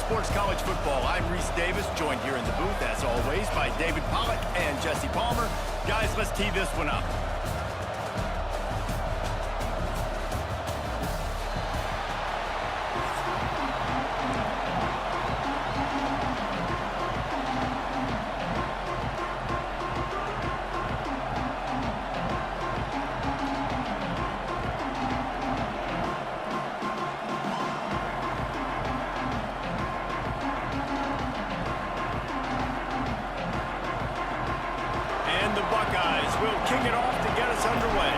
Sports College Football. I'm Reese Davis, joined here in the booth, as always, by David Pollack and Jesse Palmer. Guys, let's tee this one up. The Buckeyes will kick it off to get us underway.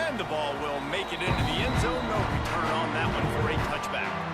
And the ball will make it into the end zone. No return on that one for a touchback.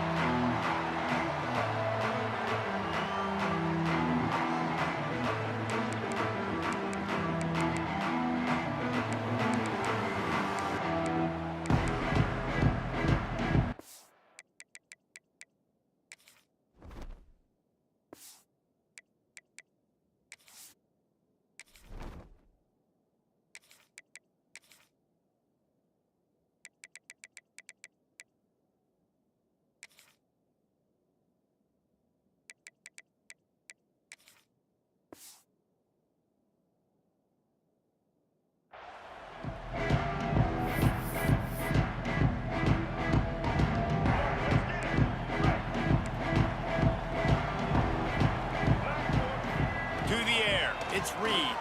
It's Reed.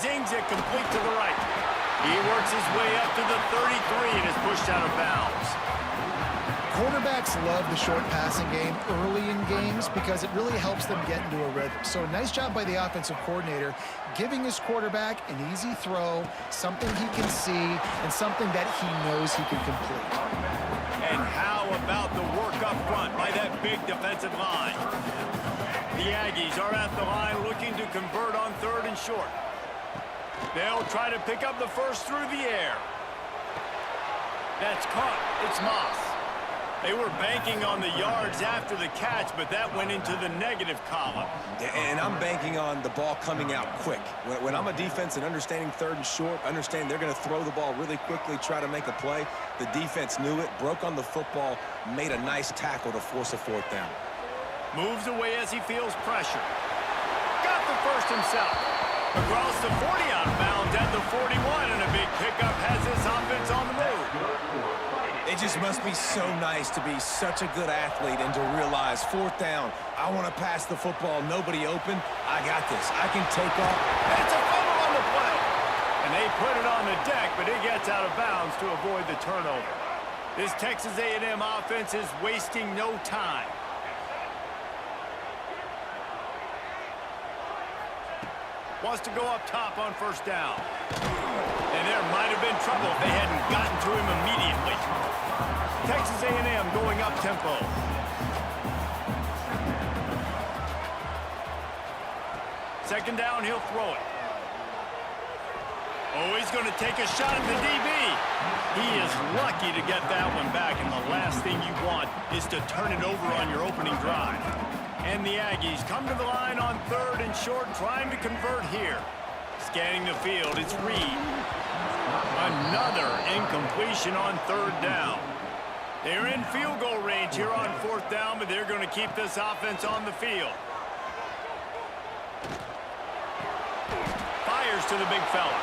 Zings it complete to the right. He works his way up to the 33 and is pushed out of bounds. Quarterbacks love the short passing game early in games because it really helps them get into a rhythm. So nice job by the offensive coordinator giving his quarterback an easy throw, something he can see, and something that he knows he can complete. And how about the work up front by that big defensive line? The Aggies are at the line looking to convert on 3rd and short. They'll try to pick up the first through the air. That's caught. It's Moss. They were banking on the yards after the catch, but that went into the negative column. And I'm banking on the ball coming out quick. When I'm a defense and understanding 3rd and short, understand they're going to throw the ball really quickly, try to make a play. The defense knew it, broke on the football, made a nice tackle to force a 4th down. Moves away as he feels pressure. Got the first himself. Across the 40 out of bounds at the 41, and a big pickup has this offense on the move. It just must be so nice to be such a good athlete and to realize 4th down, I want to pass the football, nobody open, I got this, I can take off. It's a fumble on the play. And they put it on the deck, but it gets out of bounds to avoid the turnover. This Texas A&M offense is wasting no time. Wants to go up top on 1st down. And there might have been trouble if they hadn't gotten to him immediately. Texas A&M going up tempo. Second down, he'll throw it. Oh, he's going to take a shot at the DB. He is lucky to get that one back, and the last thing you want is to turn it over on your opening drive. And the Aggies come to the line on 3rd and short, trying to convert here. Scanning the field, it's Reed. Another incompletion on 3rd down. They're in field goal range here on 4th down, but they're going to keep this offense on the field. Fires to the big fella.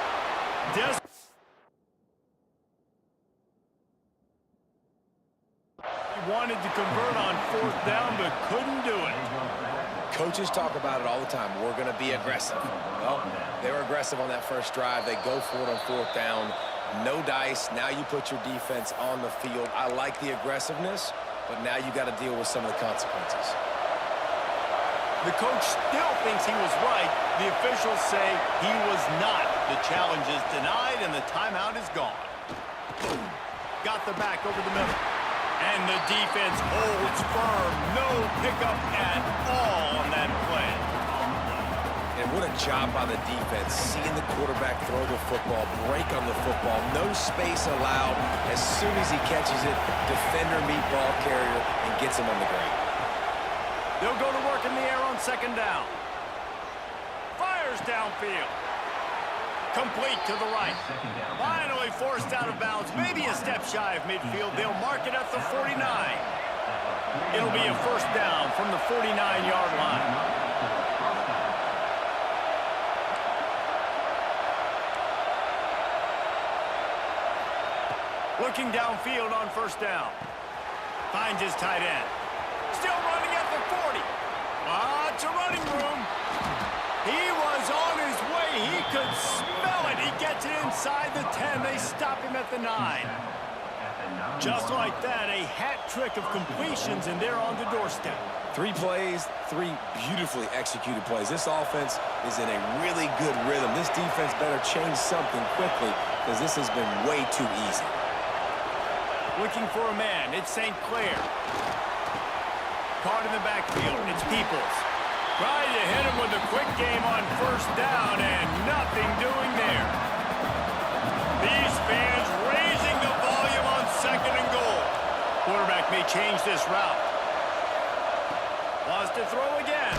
Wanted to convert on 4th down, but couldn't do it. Coaches talk about it all the time. We're going to be aggressive. Well, they were aggressive on that first drive. They go for it on 4th down. No dice. Now you put your defense on the field. I like the aggressiveness, but now you got to deal with some of the consequences. The coach still thinks he was right. The officials say he was not. The challenge is denied, and the timeout is gone. Got the back over the middle. And the defense holds firm. No pickup at all on that play. And what a job by the defense, seeing the quarterback throw the football, break on the football, no space allowed. As soon as he catches it, defender meet ball carrier and gets him on the ground. They'll go to work in the air on 2nd down. Fires downfield. Complete to the right. Finally forced out of bounds. Maybe a step shy of midfield. They'll mark it at the 49. It'll be a first down from the 49-yard line. Looking downfield on first down. Finds his tight end. Still running at the 40. Lots of running room. He was on his way. He could smell it. He gets it inside the 10. They stop him at the 9. Just like that, a hat trick of completions, and they're on the doorstep. 3 plays, 3 beautifully executed plays. This offense is in a really good rhythm. This defense better change something quickly because this has been way too easy. Looking for a man. It's St. Clair. Caught in the backfield. It's Peoples. Trying to hit him with a quick game on first down, and nothing doing there. These fans raising the volume on second and goal. Quarterback may change this route. Wants to throw again.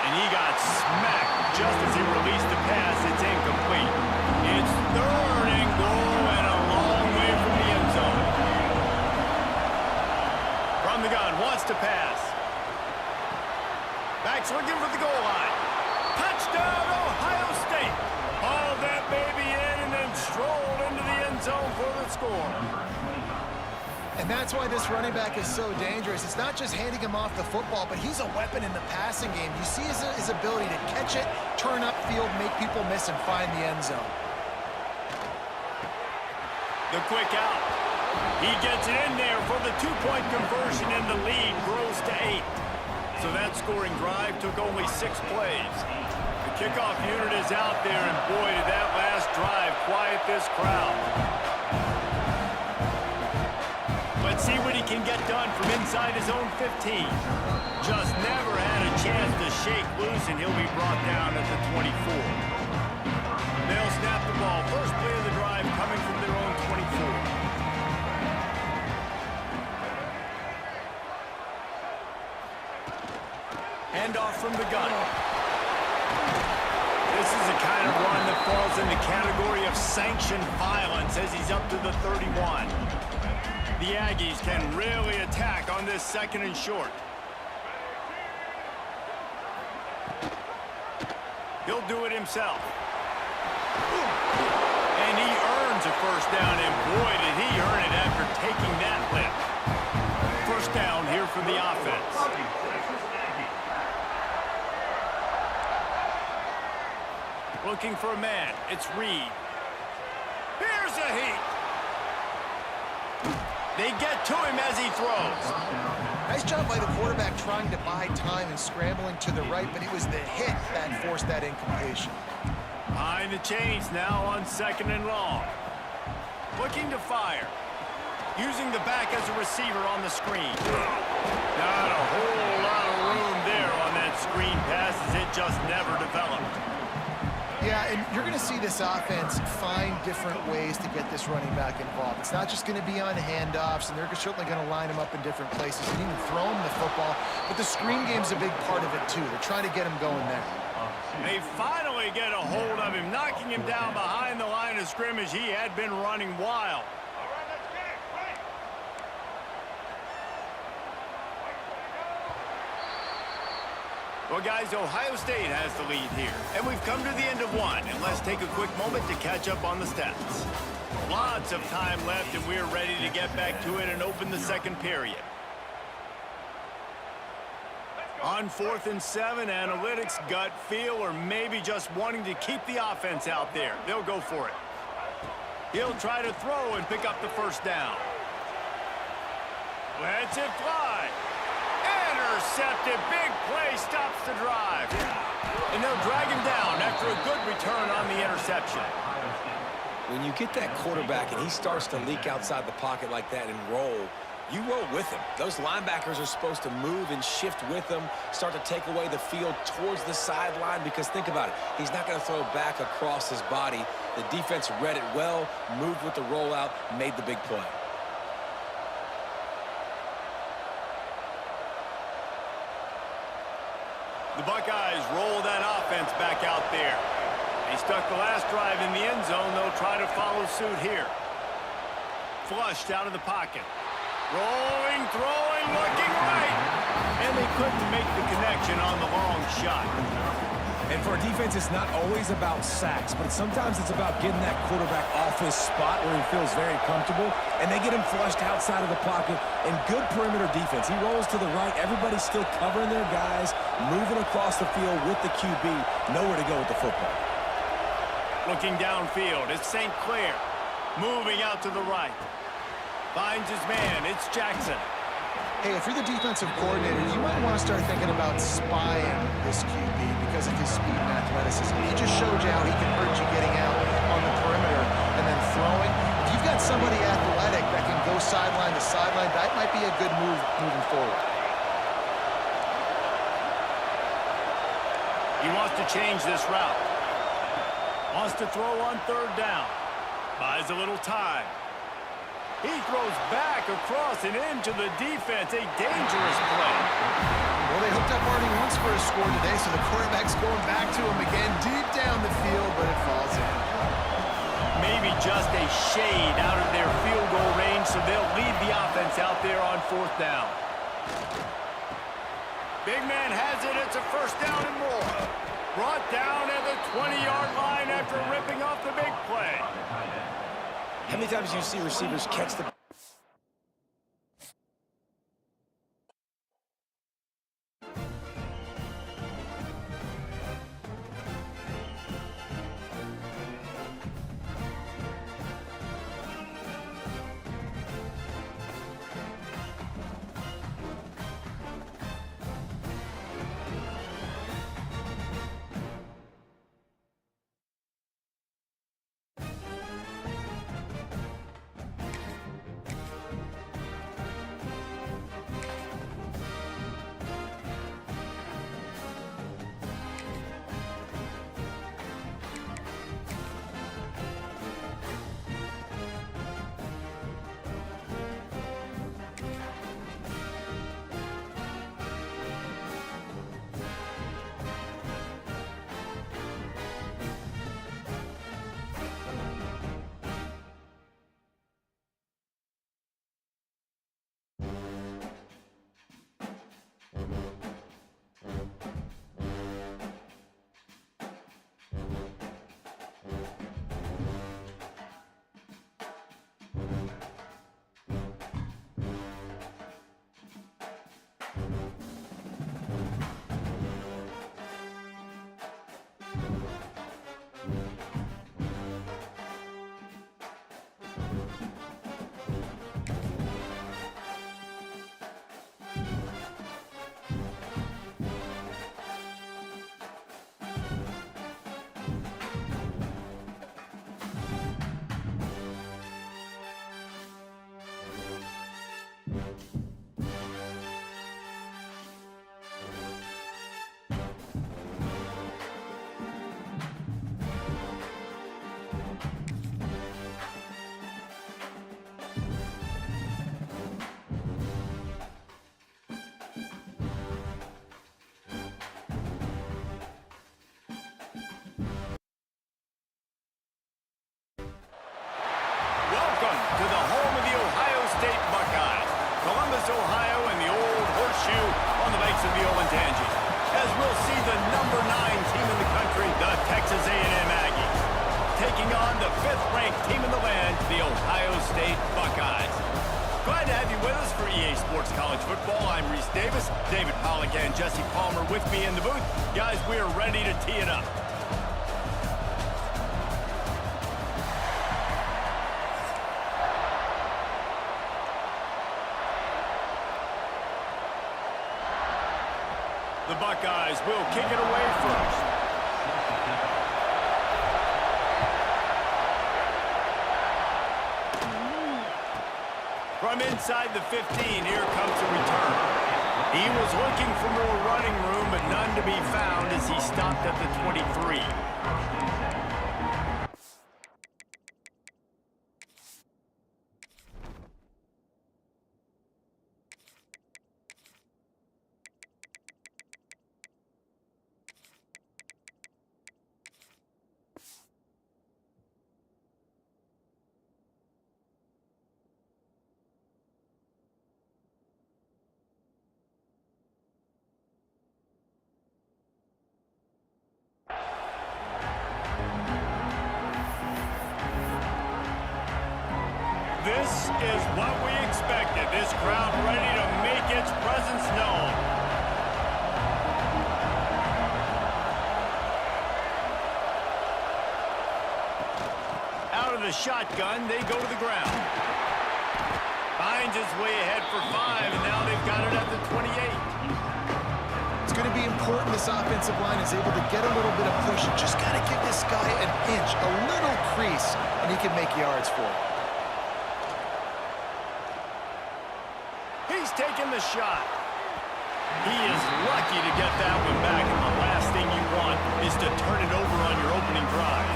And he got smacked just as he released the pass. It's incomplete. It's third and goal and a long way from the end zone. From the gun, wants to pass. Back's looking for the goal line. Touchdown, Ohio State. Hauled that baby in and then strolled into the end zone for the score. And that's why this running back is so dangerous. It's not just handing him off the football, but he's a weapon in the passing game. You see his ability to catch it, turn upfield, make people miss, and find the end zone. The quick out. He gets it in there for the 2-point conversion, and the lead grows to 8. So that scoring drive took only 6 plays. The kickoff unit is out there, and boy, did that last drive quiet this crowd. Let's see what he can get done from inside his own 15. Just never had a chance to shake loose, and he'll be brought down at the 24. They'll snap the ball. First play of the drive coming from their own 24. Handoff from the gun. This is a kind of run that falls in the category of sanctioned violence as he's up to the 31. The Aggies can really attack on this second and short. He'll do it himself. And he earns a first down, and boy, did he earn it after taking that lift. First down here for the offense. Looking for a man. It's Reed. Here's a heat. They get to him as he throws. Nice job by the quarterback trying to buy time and scrambling to the right, but it was the hit that forced that incompletion. Behind the chains now on second and long. Looking to fire. Using the back as a receiver on the screen. Not a whole lot of room there on that screen pass as it just never developed. Yeah, and you're going to see this offense find different ways to get this running back involved. It's not just going to be on handoffs, and they're certainly going to line him up in different places and even throw him the football. But the screen game's a big part of it, too. They're trying to get him going there. They finally get a hold of him, knocking him down behind the line of scrimmage. He had been running wild. Well, guys, Ohio State has the lead here, and we've come to the end of one, and let's take a quick moment to catch up on the stats. Lots of time left, and we're ready to get back to it and open the second period. On 4th and 7, analytics, gut feel, or maybe just wanting to keep the offense out there. They'll go for it. He'll try to throw and pick up the first down. Lets it fly. Intercepted. Big play stops the drive. And they'll drag him down after a good return on the interception. When you get that quarterback and he starts to leak outside the pocket like that and roll, you roll with him. Those linebackers are supposed to move and shift with him, start to take away the field towards the sideline, because think about it. He's not going to throw back across his body. The defense read it well, moved with the rollout, made the big play. The Buckeyes roll that offense back out there. He stuck the last drive in the end zone. They'll try to follow suit here. Flushed out of the pocket. Rolling, throwing, looking right. And they couldn't make the connection on the long shot. And for a defense, it's not always about sacks, but sometimes it's about getting that quarterback off his spot where he feels very comfortable, and they get him flushed outside of the pocket. And good perimeter defense. He rolls to the right. Everybody's still covering their guys, moving across the field with the QB. Nowhere to go with the football. Looking downfield, it's St. Clair. Moving out to the right. Finds his man, it's Jackson. Hey, if you're the defensive coordinator, you might want to start thinking about spying this QB because of his speed and athleticism. He just showed you how he can hurt you getting out on the perimeter and then throwing. If you've got somebody athletic that can go sideline to sideline, that might be a good move moving forward. He wants to change this route. Wants to throw on third down. Buys a little time. He throws back across and into the defense. A dangerous play. Well, they hooked up Arnie once for a score today, so the quarterback's going back to him again deep down the field, but it falls in. Maybe just a shade out of their field goal range, so they'll lead the offense out there on fourth down. Big man has it. It's a first down and more. Brought down at the 20-yard line after ripping off the big play. How many times do you see receivers catch the... To the home of the Ohio State Buckeyes, Columbus, Ohio, and the old horseshoe on the banks of the Olentangy. As we'll see the number 9 team in the country, the Texas A&M Aggies, taking on the 5th-ranked team in the land, the Ohio State Buckeyes. Glad to have you with us for EA Sports College Football. I'm Reese Davis, David Pollack, and Jesse Palmer with me in the booth. Guys, we are ready to tee it up. The Buckeyes will kick it away first. From inside the 15, here comes a return. He was looking for more running room, but none to be found as he stopped at the 23. This is what we expected. This crowd ready to make its presence known. Out of the shotgun, they go to the ground. Finds his way ahead for 5, and now they've got it at the 28. It's going to be important this offensive line is able to get a little bit of push. You just got to give this guy an inch, a little crease, and he can make yards for it. He's taking the shot. He is lucky to get that one back, and the last thing you want is to turn it over on your opening drive.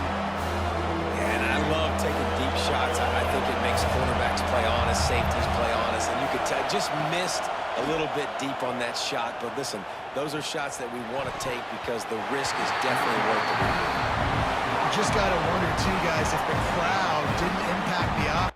And I love taking deep shots. I think it makes quarterbacks play honest, safeties play honest, and you could tell just missed a little bit deep on that shot. But listen, those are shots that we want to take because the risk is definitely worth it. You just got to wonder, too, guys, if the crowd didn't impact the offense.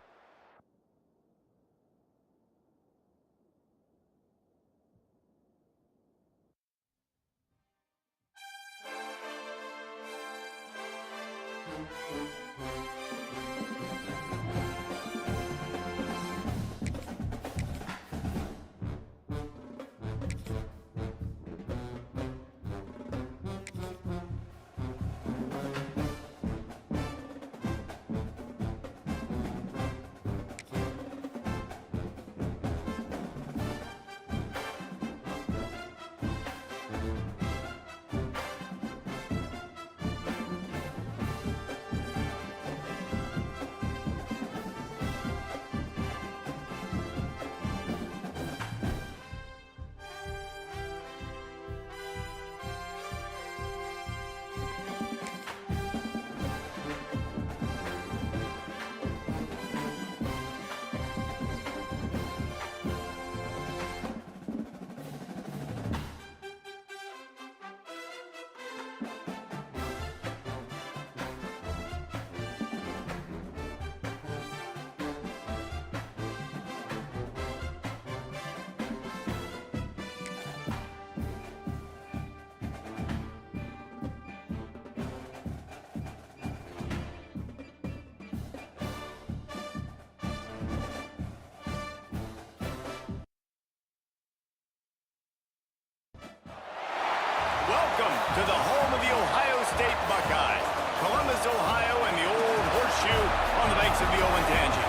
Welcome to the home of the Ohio State Buckeyes, Columbus, Ohio, and the old horseshoe on the banks of the Olentangy.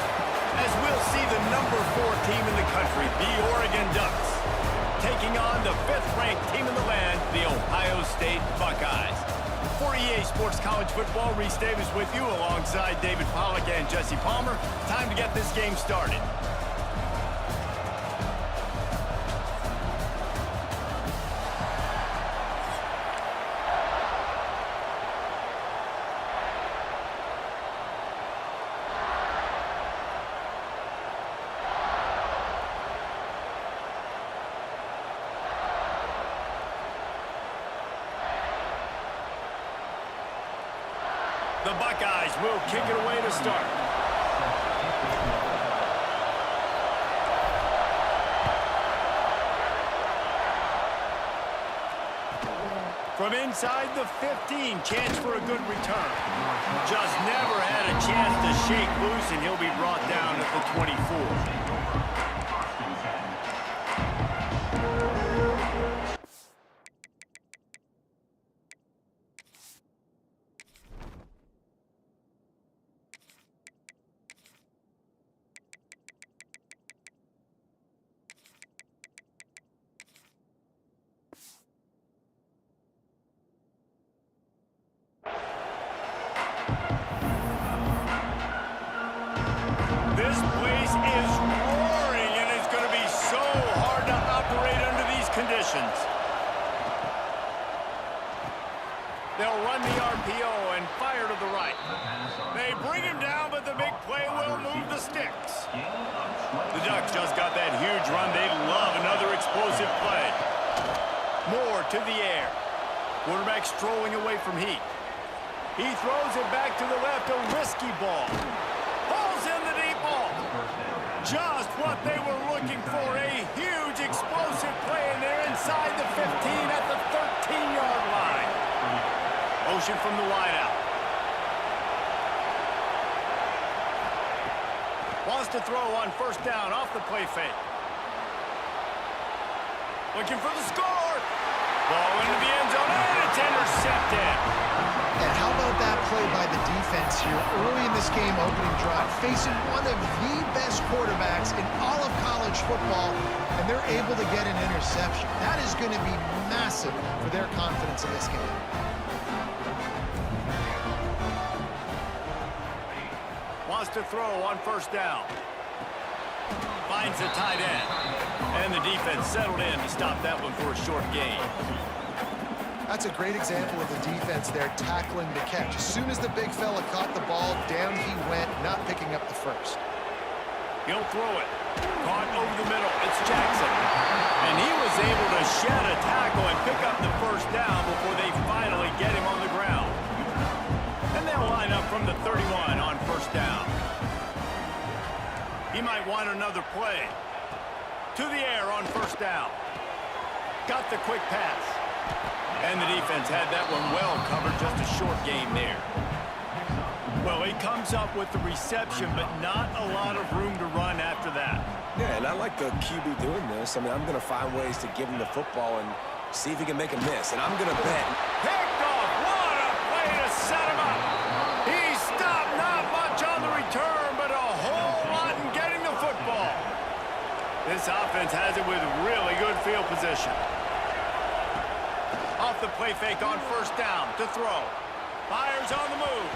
As we'll see the number 4 team in the country, the Oregon Ducks, taking on the 5th-ranked team in the land, the Ohio State Buckeyes. For EA Sports College Football, Reese Davis with you alongside David Pollack and Jesse Palmer. Time to get this game started. The Buckeyes will kick it away to start. From inside the 15, chance for a good return. Just never had a chance to shake loose, and he'll be brought down at the 24. This place is roaring, and it's going to be so hard to operate under these conditions. They'll run the RPO and fire to the right. They bring him down, but the big play will move the sticks. The Ducks just got that huge run. They'd love another explosive play. Moore to the air. Quarterback strolling away from heat. He throws it back to the left, a risky ball. Falls in the deep ball. Just what they were looking for, a huge explosive play, and they're inside the 15 at the 13-yard line. Motion from the wideout. Wants to throw on first down off the play fake. Looking for the score. Ball into the end zone, and it's intercepted. And how about that play by the defense here early in this game opening drive, facing one of the best quarterbacks in all of college football, and they're able to get an interception. That is going to be massive for their confidence in this game. Wants to throw on first down. Finds the tight end. And the defense settled in to stop that one for a short gain. That's a great example of the defense there tackling the catch. As soon as the big fella caught the ball, down he went, not picking up the first. He'll throw it. Caught over the middle. It's Jackson. And he was able to shed a tackle and pick up the first down before they finally get him on the ground. And they'll line up from the 31 on first down. He might want another play. To the air on first down. Got the quick pass. And the defense had that one well covered, just a short game there. Well, he comes up with the reception, but not a lot of room to run after that. Yeah, and I like the QB doing this. I mean, I'm going to find ways to give him the football and see if he can make a miss. And I'm going to bet. Picked off. What a play to set him up. He stopped not much on the return, but a whole lot in getting the football. This offense has it with really good field position. Off the play fake on first down to throw. Fires on the move.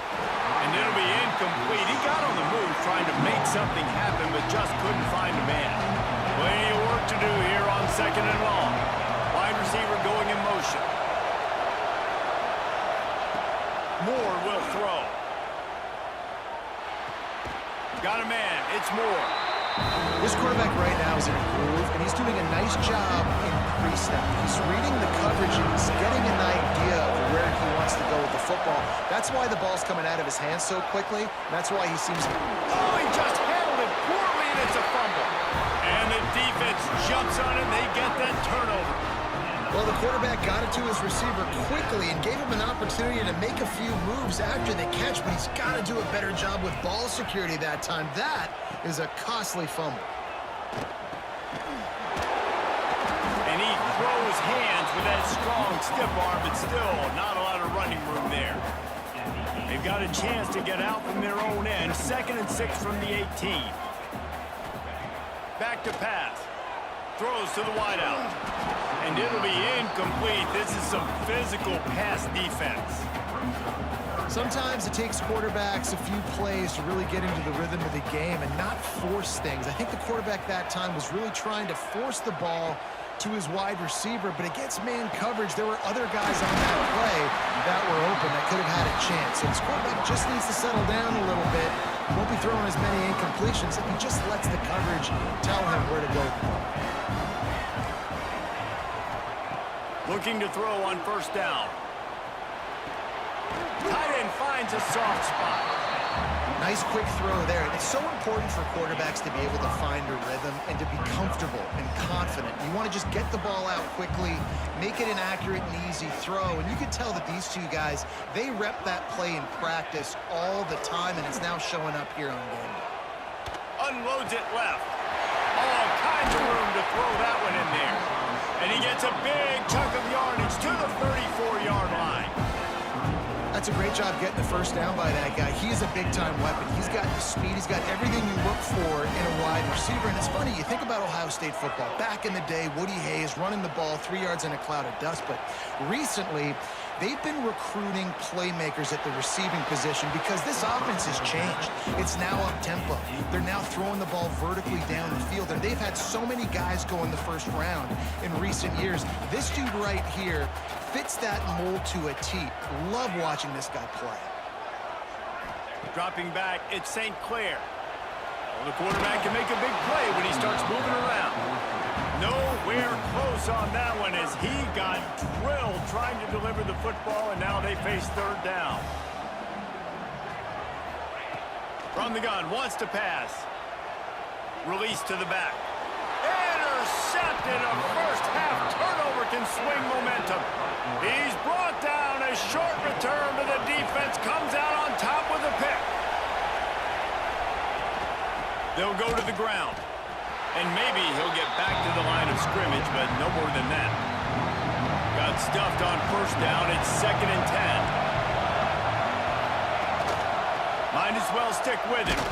And it'll be incomplete. He got on the move trying to make something happen, but just couldn't find a man. Plenty of work to do here on second and long. Wide receiver going in motion. Moore will throw. Got a man. It's Moore. This quarterback right now is in a groove, and he's doing a nice job in pre-snap. He's reading the coverage, and he's getting an idea of where he wants to go with the football. That's why the ball's coming out of his hands so quickly. That's why he seems to... Oh, he just handled it poorly, and it's a fumble. And the defense jumps on it, and they get that turnover. Well, the quarterback got it to his receiver quickly and gave him an opportunity to make a few moves after the catch, but he's got to do a better job with ball security that time. That is a costly fumble. And he throws hands with that strong, stiff arm, but still not a lot of running room there. They've got a chance to get out from their own end. 2nd and 6 from the 18. Back to pass. Throws to the wideout. And it'll be incomplete. This is some physical pass defense. Sometimes it takes quarterbacks a few plays to really get into the rhythm of the game and not force things. I think the quarterback that time was really trying to force the ball to his wide receiver, but against man coverage, there were other guys on that play that were open that could have had a chance. So this quarterback just needs to settle down a little bit. He won't be throwing as many incompletions if he just lets the coverage tell him where to go. Looking to throw on first down. Tight end finds a soft spot. Nice quick throw there. It's so important for quarterbacks to be able to find a rhythm and to be comfortable and confident. You want to just get the ball out quickly, make it an accurate and easy throw. And you can tell that these two guys, they rep that play in practice all the time, and it's now showing up here on game day. Unloads it left. All kinds of room to throw that one in there. And he gets a big chunk of yardage to the 34-yard line. That's a great job getting the first down by that guy. He is a big-time weapon. He's got the speed. He's got everything you look for in a wide receiver. And it's funny, you think about Ohio State football. Back in the day, Woody Hayes running the ball 3 yards in a cloud of dust. But recently, they've been recruiting playmakers at the receiving position because this offense has changed. It's now up-tempo. They're now throwing the ball vertically down the field, and they've had so many guys go in the first round in recent years. This dude right here fits that mold to a T. Love watching this guy play. Dropping back, it's St. Clair. Well, the quarterback can make a big play when he starts moving around. Nowhere close on that one as he got drilled trying to deliver the football, and now they face third down. From the gun, wants to pass. Release to the back. Intercepted. A first half turnover can swing momentum. He's brought down. A short return to the defense. Comes out on top with a pick. They'll go to the ground. And maybe he'll get back to the line of scrimmage, but no more than that. Got stuffed on first down. It's 2nd and 10. Might as well stick with him.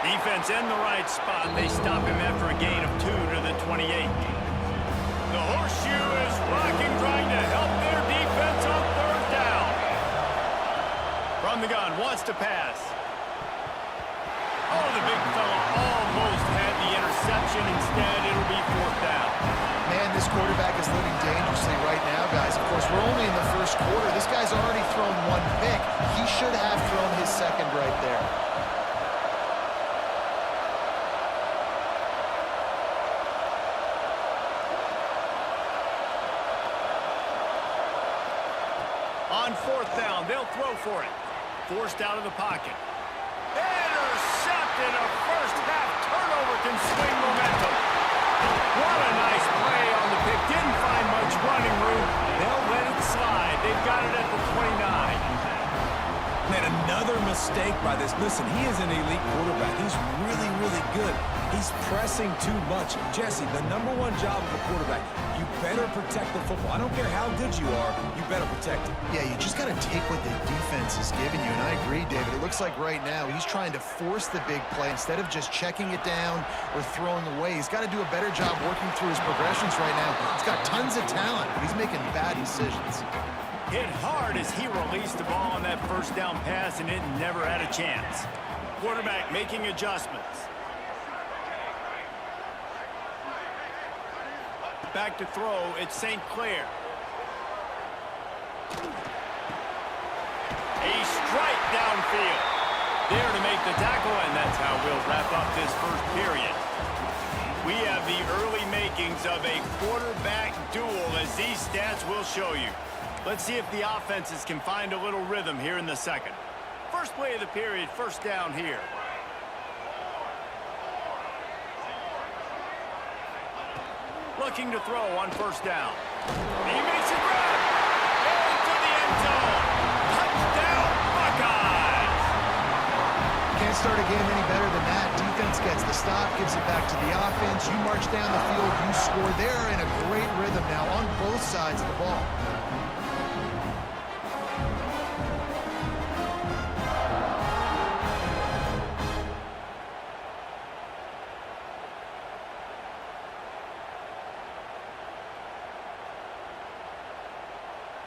Defense in the right spot. They stop him after a gain of 2 to the 28. The horseshoe is rocking, trying to help their defense on 3rd down. From the gun, wants to pass. Oh, the big fella almost had the interception. Instead, it'll be 4th down. Man, this quarterback is living dangerously right now, guys. Of course, we're only in the 1st quarter. This guy's already thrown 1 pick. He should have thrown his 2nd right there. On 4th down, they'll throw for it. Forced out of the pocket. Intercepted. A first-half turnover can swing momentum. What a nice play on the pick. Didn't find much running room. They'll let it slide. They've got it at the 29. Man, another mistake by this. Listen, he is an elite quarterback. He's really, really good. He's pressing too much. Jesse, the #1 job of a quarterback, you better protect the football. I don't care how good you are, you better protect it. Yeah, you just got to take what the defense is giving you, and I agree, David. It looks like right now he's trying to force the big play instead of just checking it down or throwing away. He's got to do a better job working through his progressions right now. He's got tons of talent, but he's making bad decisions. Hit hard as he released the ball on that first down pass, and it never had a chance. Quarterback making adjustments. Back to throw, it's St. Clair. A strike downfield. There to make the tackle, and that's how we'll wrap up this first period. We have the early makings of a quarterback duel, as these stats will show you. Let's see if the offenses can find a little rhythm here in the 2nd. First play of the period, 1st down here. Looking to throw on 1st down. He makes it grab. Into the end zone. Touchdown, Buckeyes. Can't start a game any better than that. Defense gets the stop, gives it back to the offense. You march down the field, you score. They're in a great rhythm now on both sides of the ball.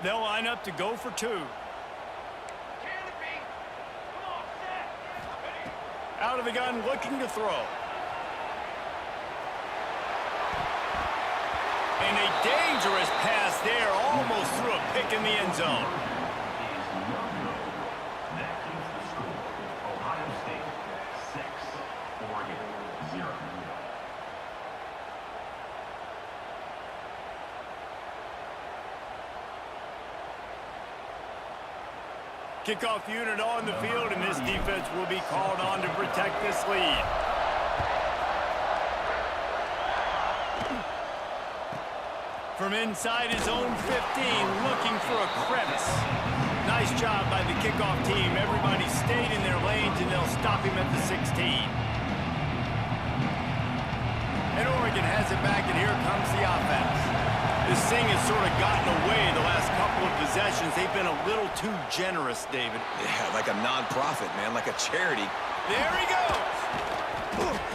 They'll line up to go for 2. Out of the gun, looking to throw. And a dangerous pass there, almost threw a pick in the end zone. Kickoff unit on the field, and this defense will be called on to protect this lead. From inside his own 15, looking for a crevice. Nice job by the kickoff team. Everybody stayed in their lanes, and they'll stop him at the 16. And Oregon has it back, and here comes the offense. This thing has sort of gotten away the last couple of possessions. They've been a little too generous, David. Yeah, like a non-profit, man, like a charity. There he goes.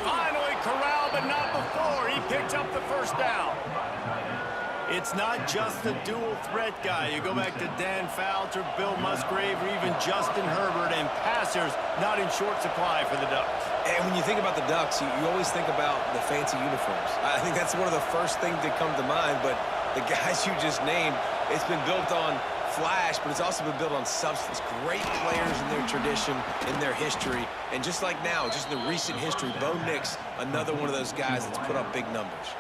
Finally corralled, but not before. He picks up the 1st down. It's not just the dual threat guy. You go back to Dan Fouts, Bill Musgrave, or even Justin Herbert, and passers not in short supply for the Ducks. And when you think about the Ducks, you always think about the fancy uniforms. I think that's one of the first things that come to mind, but the guys you just named, it's been built on flash, but it's also been built on substance. Great players in their tradition, in their history, and just like now, just in the recent history, Bo Nix, another one of those guys that's put up big numbers.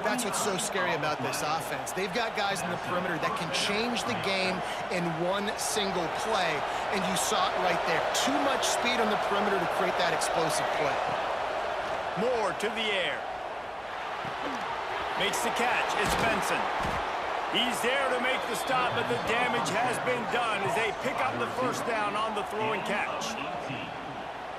That's what's so scary about this offense. They've got guys in the perimeter that can change the game in one single play, and you saw it right there. Too much speed on the perimeter to create that explosive play. Moore to the air. Makes the catch. It's Benson. He's there to make the stop, but the damage has been done as they pick up the 1st down on the throw and catch.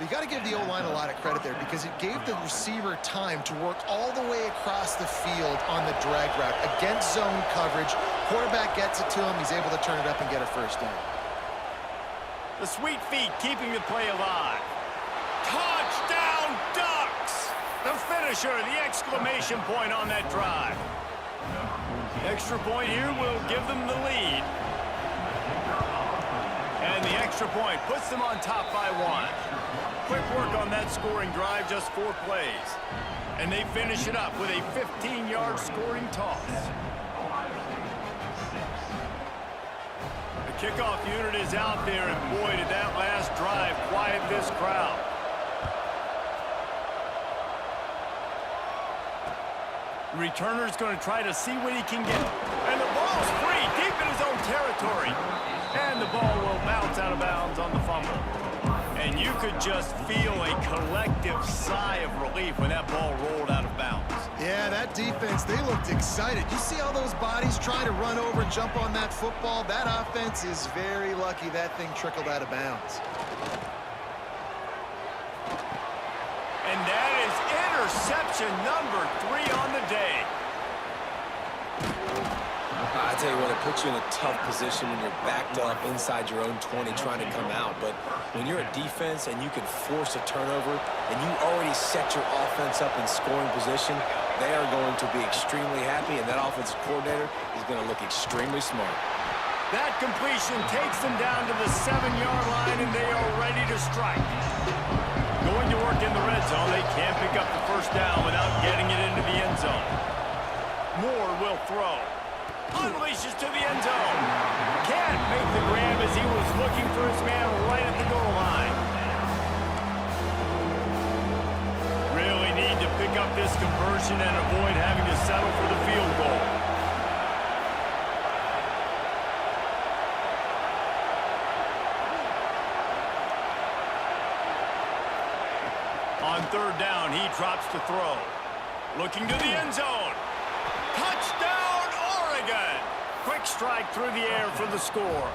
You got to give the O-line a lot of credit there because it gave the receiver time to work all the way across the field on the drag route against zone coverage. Quarterback gets it to him. He's able to turn it up and get a first down. The sweet feet keeping the play alive. Touchdown Ducks! The finisher, the exclamation point on that drive. Extra point here will give them the lead. And the extra point puts them on top by 1. Quick work on that scoring drive, just 4 plays. And they finish it up with a 15-yard scoring toss. The kickoff unit is out there, and boy, did that last drive quiet this crowd. The returner's going to try to see what he can get. And the ball's free, deep in his own territory. And the ball will bounce out of bounds on the fumble. And you could just feel a collective sigh of relief when that ball rolled out of bounds. Yeah, that defense, they looked excited. You see all those bodies trying to run over and jump on that football? That offense is very lucky that thing trickled out of bounds. And that is interception number 3 on the day. I tell you what, it puts you in a tough position when you're backed up inside your own 20 trying to come out. But when you're a defense and you can force a turnover and you already set your offense up in scoring position, they are going to be extremely happy, and that offensive coordinator is going to look extremely smart. That completion takes them down to the 7-yard line, and they are ready to strike. Going to work in the red zone, they can't pick up the first down without getting it into the end zone. Moore will throw. Unleashes to the end zone. Can't make the grab as he was looking for his man right at the goal line. Really need to pick up this conversion and avoid having to settle for the field goal. On 3rd down, he drops to throw. Looking to the end zone. Touchdown! Oregon! Quick strike through the air for the score.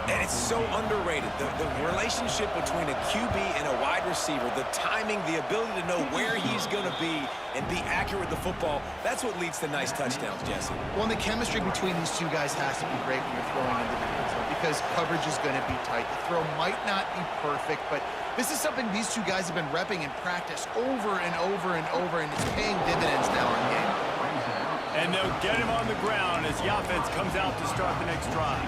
And it's so underrated. The relationship between a QB and a wide receiver, the timing, the ability to know where he's going to be and be accurate with the football, that's what leads to nice touchdowns, Jesse. Well, and the chemistry between these two guys has to be great when you're throwing into the end zone because coverage is going to be tight. The throw might not be perfect, but this is something these two guys have been repping in practice over and over and over, and it's paying dividends now in game. And they'll get him on the ground as the offense comes out to start the next drive.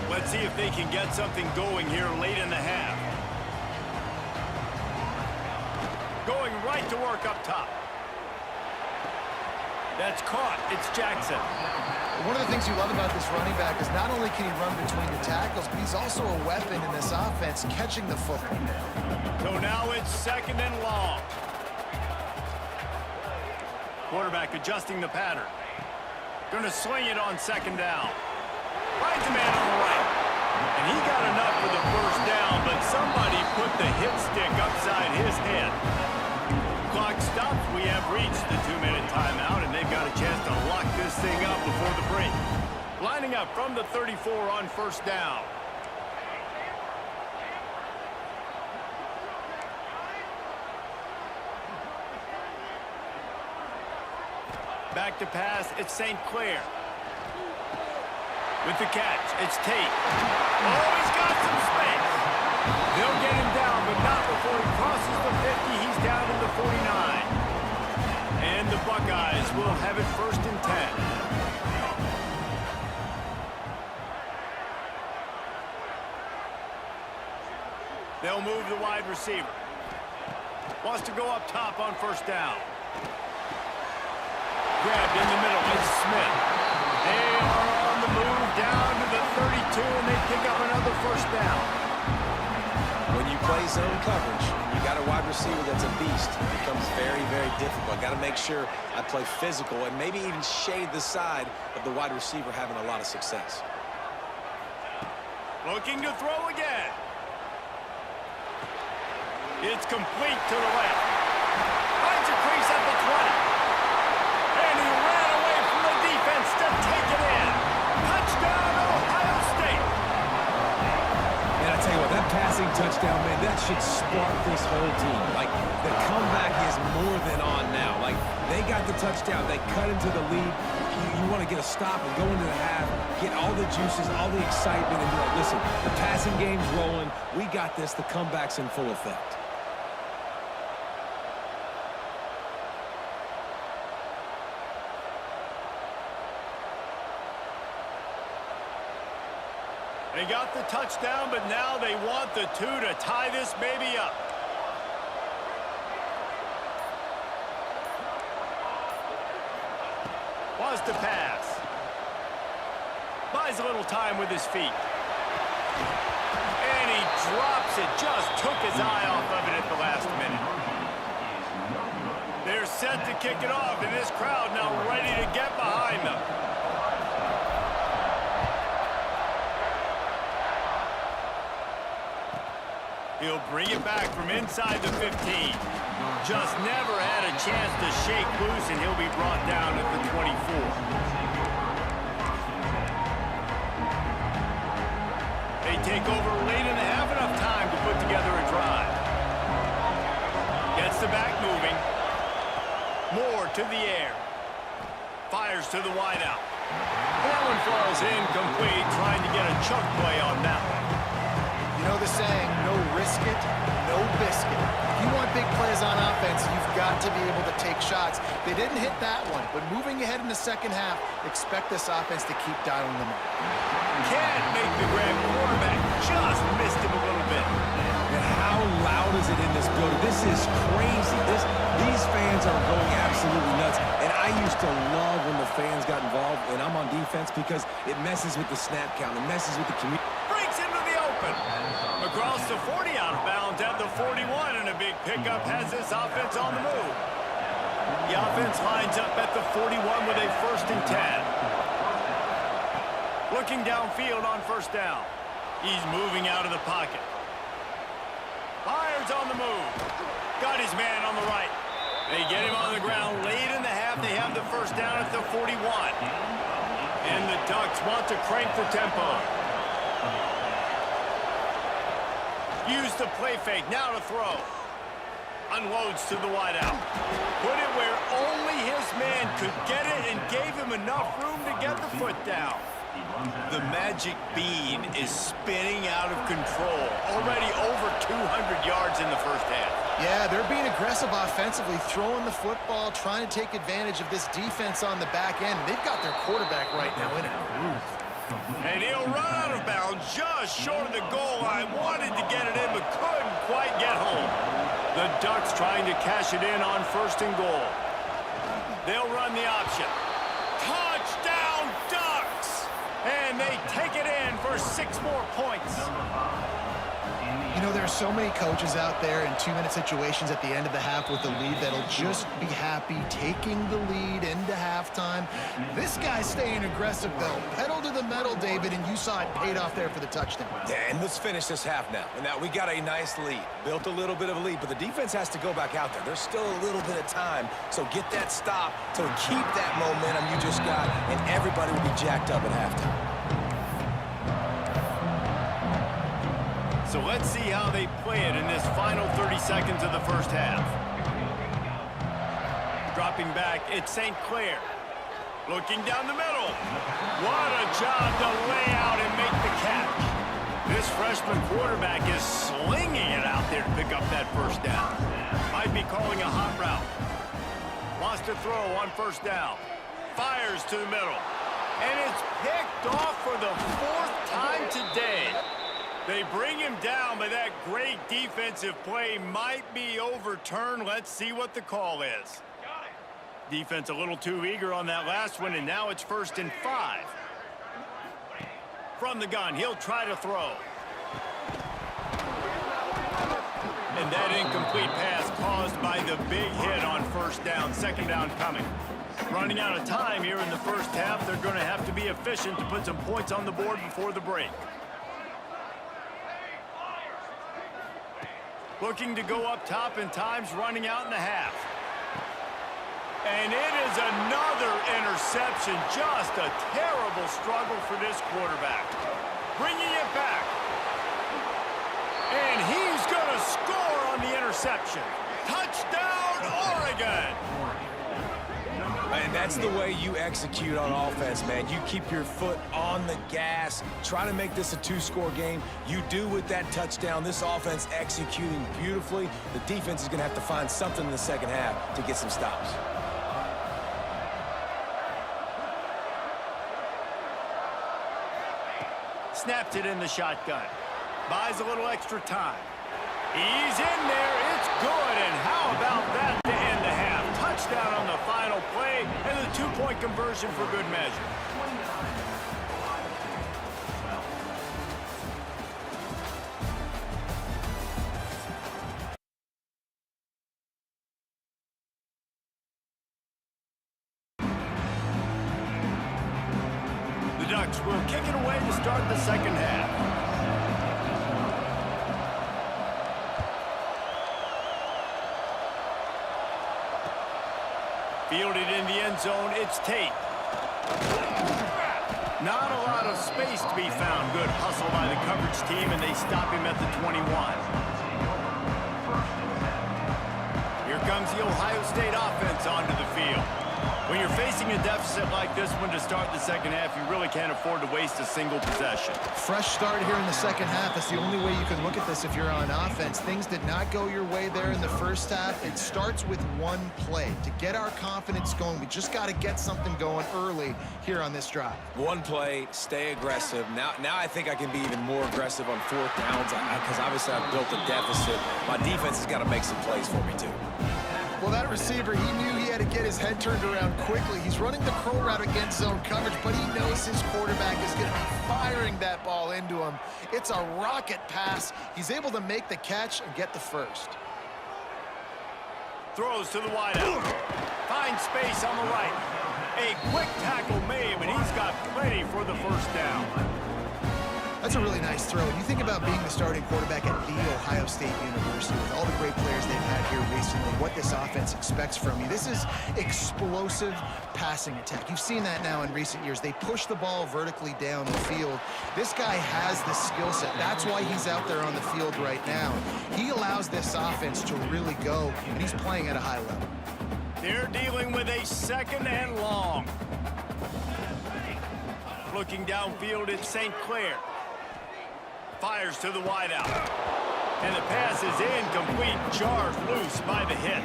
Let's see if they can get something going here late in the half. Going right to work up top. That's caught. It's Jackson. One of the things you love about this running back is not only can he run between the tackles, but he's also a weapon in this offense, catching the football. So now it's 2nd and long. Quarterback adjusting the pattern. Going to swing it on 2nd down. Finds the man on the right. And he got enough for the first down, but somebody put the hit stick upside his head. Clock stops. We have reached the 2-minute timeout, and they've got a chance to lock this thing up before the break. Lining up from the 34 on 1st down. Back to pass, it's St. Clair. With the catch, it's Tate. Oh, he's got some space. They'll get him down, but not before he crosses the 50. He's down to the 49. And the Buckeyes will have it 1st and 10. They'll move the wide receiver. Wants to go up top on 1st down. Grabbed in the middle, it's Smith. They are on the move down to the 32, and they pick up another 1st down. When you play zone coverage, you got a wide receiver that's a beast. It becomes very, very difficult. Got to make sure I play physical and maybe even shade the side of the wide receiver having a lot of success. Looking to throw again. It's complete to the left. Finds a crease at the 20. And he ran away from the defense to take it in. Touchdown, Ohio State. And I tell you what, that passing touchdown, man, that should spark this whole team. Like, the comeback is more than on now. Like, they got the touchdown. They cut into the lead. You want to get a stop and go into the half, get all the juices, all the excitement, and be like, listen, the passing game's rolling. We got this. The comeback's in full effect. They got the touchdown, but now they want the 2 to tie this baby up. Wants to pass. Buys a little time with his feet. And he drops it. Just took his eye off of it at the last minute. They're set to kick it off, and this crowd now ready to get behind them. He'll bring it back from inside the 15. Just never had a chance to shake loose, and he'll be brought down at the 24. They take over late in the half, enough time to put together a drive. Gets the back moving. Moore to the air. Fires to the wideout. That one falls incomplete, trying to get a chunk play on that one. You know the saying, no risk it, no biscuit. If you want big plays on offense, you've got to be able to take shots. They didn't hit that one, but moving ahead in the second half, expect this offense to keep dialing them up. Can't make the grab. Quarterback just missed him a little bit. And how loud is it in this building? This is crazy. These fans are going absolutely nuts. And I used to love when the fans got involved, and I'm on defense, because it messes with the snap count. It messes with the community. Breaks into the open. Across the 40, out of bounds at the 41, and a big pickup has this offense on the move. The offense lines up at the 41 with a 1st and 10. Looking downfield on 1st down. He's moving out of the pocket. Fires on the move. Got his man on the right. They get him on the ground late in the half. They have the 1st down at the 41. And the Ducks want to crank the tempo. Use the play fake, now to throw. Unloads to the wideout. Put it where only his man could get it, and gave him enough room to get the foot down. The magic bean is spinning out of control. Already over 200 yards in the 1st half. Yeah, they're being aggressive offensively, throwing the football, trying to take advantage of this defense on the back end. They've got their quarterback right now in a groove. And he'll run out of bounds just short of the goal line. Wanted to get it in, but couldn't quite get home. The Ducks trying to cash it in on 1st and goal. They'll run the option. Touchdown, Ducks! And they take it in for 6 more points. You know, there are so many coaches out there in 2-minute situations at the end of the half with the lead that'll just be happy taking the lead into halftime. This guy's staying aggressive, though. Pedal to the metal, David, and you saw it paid off there for the touchdown. Yeah, and let's finish this half now. And now we got a nice lead. Built a little bit of a lead, but the defense has to go back out there. There's still a little bit of time, so get that stop to keep that momentum you just got, and everybody will be jacked up at halftime. So let's see how they play it in this final 30 seconds of the 1st half. Dropping back, it's St. Clair. Looking down the middle. What a job to lay out and make the catch. This freshman quarterback is slinging it out there to pick up that 1st down. Might be calling a hot route. Wants to throw on 1st down. Fires to the middle. And it's picked off for the 4th time today. They bring him down, but that great defensive play might be overturned. Let's see what the call is. Defense a little too eager on that last one, and now it's 1st and 5. From the gun, he'll try to throw. And that incomplete pass caused by the big hit on 1st down. 2nd down coming. Running out of time here in the 1st half. They're going to have to be efficient to put some points on the board before the break. Looking to go up top, and time's running out in the half. And it is another interception. Just a terrible struggle for this quarterback. Bringing it back. And he's going to score on the interception. Touchdown, Oregon! And that's the way you execute on offense, man. You keep your foot on the gas, try to make this a two-score game. You do with that touchdown. This offense executing beautifully. The defense is going to have to find something in the second half to get some stops. Snaps it in the shotgun. Buys a little extra time. He's in there. It's good. And how about that to end the half? Touchdown on the final play and the two-point conversion for good measure. The Ducks will kick it away to start the second half. Fielded in the end zone, it's Tate. Not a lot of space to be found. Good hustle by the coverage team, and they stop him at the 21. Here comes the Ohio State offense onto the field. When you're facing a deficit like this one to start the second half, you really can't afford to waste a single possession. Fresh start here in the second half. That's the only way you can look at this if you're on offense. Things did not go your way there in the first half. It starts with one play. To get our confidence going, we just got to get something going early here on this drive. One play, stay aggressive. Now I think I can be even more aggressive on fourth downs because obviously I've built a deficit. My defense has got to make some plays for me too. Well, that receiver, he knew he had to get his head turned around quickly. He's running the curl route against zone coverage, but he knows his quarterback is going to be firing that ball into him. It's a rocket pass. He's able to make the catch and get the first. Throws to the wideout. Finds space on the right. A quick tackle made, but he's got plenty for the first down. That's a really nice throw. You think about being the starting quarterback at the Ohio State University with all the great players they've had here recently, what this offense expects from you. This is explosive passing attack. You've seen that now in recent years. They push the ball vertically down the field. This guy has the skill set. That's why he's out there on the field right now. He allows this offense to really go, and he's playing at a high level. They're dealing with a second and long. Looking downfield, it's St. Clair. Fires to the wideout. And the pass is incomplete, charged loose by the hit.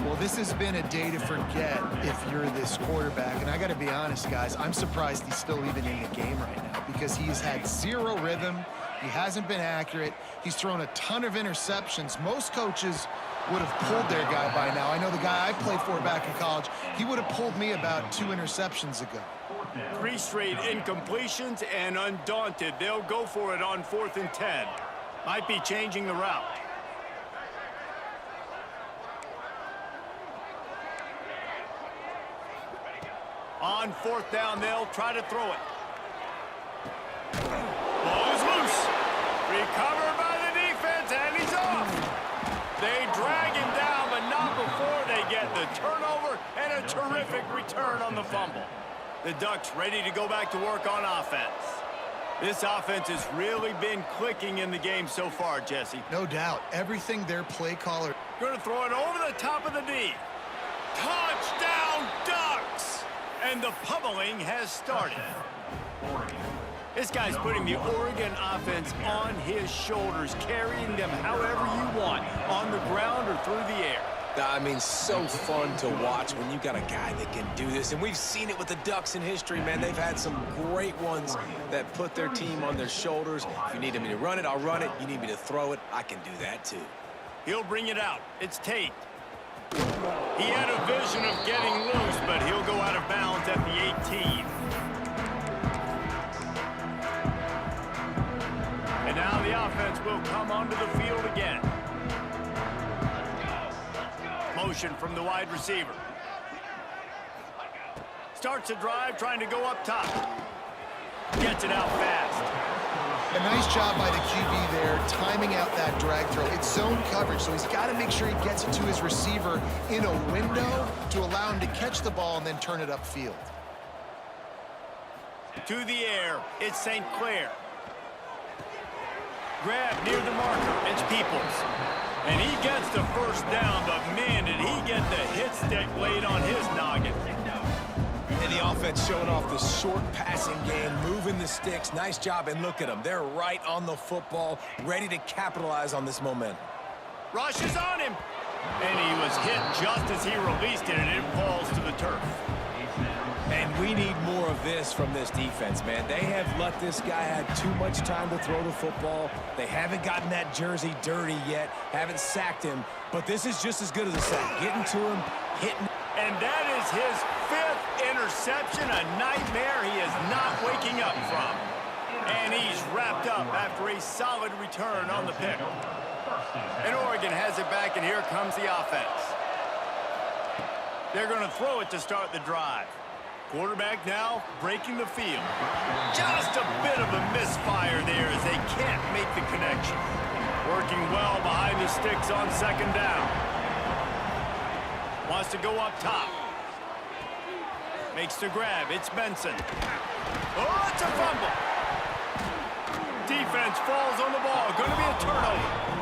Well, this has been a day to forget if you're this quarterback. And I got to be honest, guys, I'm surprised he's still even in the game right now because he's had zero rhythm. He hasn't been accurate. He's thrown a ton of interceptions. Most coaches would have pulled their guy by now. I know the guy I played for back in college, he would have pulled me about 2 interceptions ago. 3 straight incompletions, and undaunted, they'll go for it on 4th and 10. Might be changing the route. On 4th down, they'll try to throw it. Ball is loose. Recovered by the defense, and he's off. They drag him down, but not before they get the turnover and a terrific return on the fumble. The Ducks ready to go back to work on offense. This offense has really been clicking in the game so far, Jesse. No doubt. Everything their play caller. Going to throw it over the top of the D. Touchdown, Ducks! And the pummeling has started. This guy's putting the Oregon offense on his shoulders, carrying them however you want, on the ground or through the air. I mean, so fun to watch when you got a guy that can do this. And we've seen it with the Ducks in history, man. They've had some great ones that put their team on their shoulders. If you need me to run it, I'll run it. You need me to throw it, I can do that too. He'll bring it out. It's Tate. He had a vision of getting loose, but he'll go out of bounds at the 18. And now the offense will come onto the field again. Motion from the wide receiver. Starts a drive trying to go up top. Gets it out fast. A nice job by the QB there, timing out that drag throw. It's zone coverage, so he's got to make sure he gets it to his receiver in a window to allow him to catch the ball and then turn it upfield. To the air, it's St. Clair. Grab near the marker. It's Peoples. And he gets the first down, but man, did he get the hit stick laid on his noggin. And the offense showing off the short passing game, moving the sticks. Nice job, and look at them. They're right on the football, ready to capitalize on this momentum. Rush is on him. And he was hit just as he released it, and it falls to the turf. And we need more of this from this defense, man. They have let this guy have too much time to throw the football. They haven't gotten that jersey dirty yet, haven't sacked him, but this is just as good as a sack. Getting to him, hitting. And that is his 5th interception, a nightmare he is not waking up from. And he's wrapped up after a solid return on the pick. And Oregon has it back, and here comes the offense. They're going to throw it to start the drive. Quarterback now breaking the field. Just a bit of a misfire there as they can't make the connection. Working well behind the sticks on 2nd down. Wants to go up top. Makes the grab. It's Benson. Oh, it's a fumble. Defense falls on the ball. Going to be a turnover.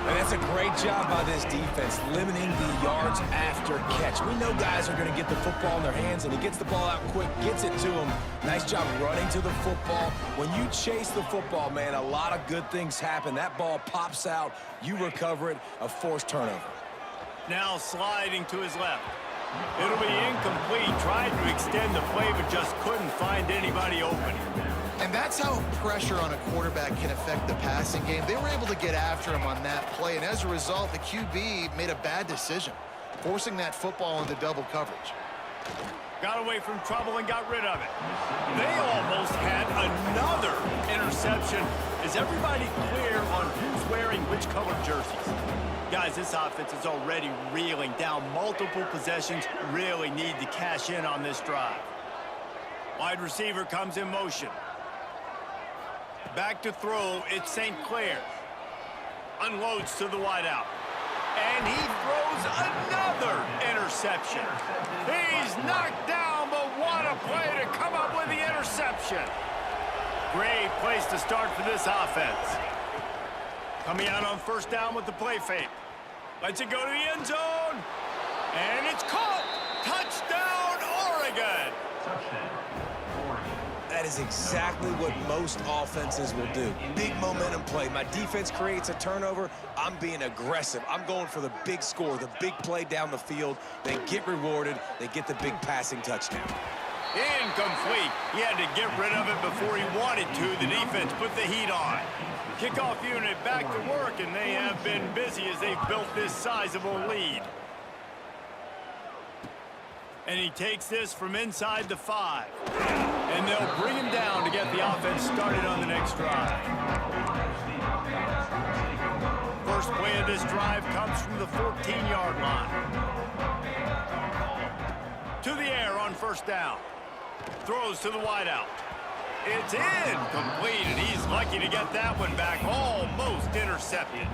And that's a great job by this defense, limiting the yards after catch. We know guys are going to get the football in their hands, and he gets the ball out quick, gets it to him. Nice job running to the football. When you chase the football, man, a lot of good things happen. That ball pops out, you recover it, a forced turnover. Now sliding to his left. It'll be incomplete. Tried to extend the play, but just couldn't find anybody open. And that's how pressure on a quarterback can affect the passing game. They were able to get after him on that play, and as a result, the QB made a bad decision, forcing that football into double coverage. Got away from trouble and got rid of it. They almost had another interception. Is everybody clear on who's wearing which colored jerseys? Guys, this offense is already reeling down multiple possessions. Really need to cash in on this drive. Wide receiver comes in motion. Back to throw, it's St. Clair. Unloads to the wideout. And he throws another interception. He's knocked down, but what a play to come up with the interception. Great place to start for this offense. Coming out on 1st down with the play fake. Lets it go to the end zone. And it's caught. Touchdown, Oregon. That is exactly what most offenses will do. Big momentum play. My defense creates a turnover. I'm being aggressive. I'm going for the big score, the big play down the field. They get rewarded. They get the big passing touchdown. Incomplete. He had to get rid of it before he wanted to. The defense put the heat on. Kickoff unit back to work, and they have been busy as they've built this sizable lead. And he takes this from inside the 5. And they'll bring him down to get the offense started on the next drive. First play of this drive comes from the 14-yard line. To the air on 1st down. Throws to the wideout. It's incomplete, and he's lucky to get that one back. Almost intercepted.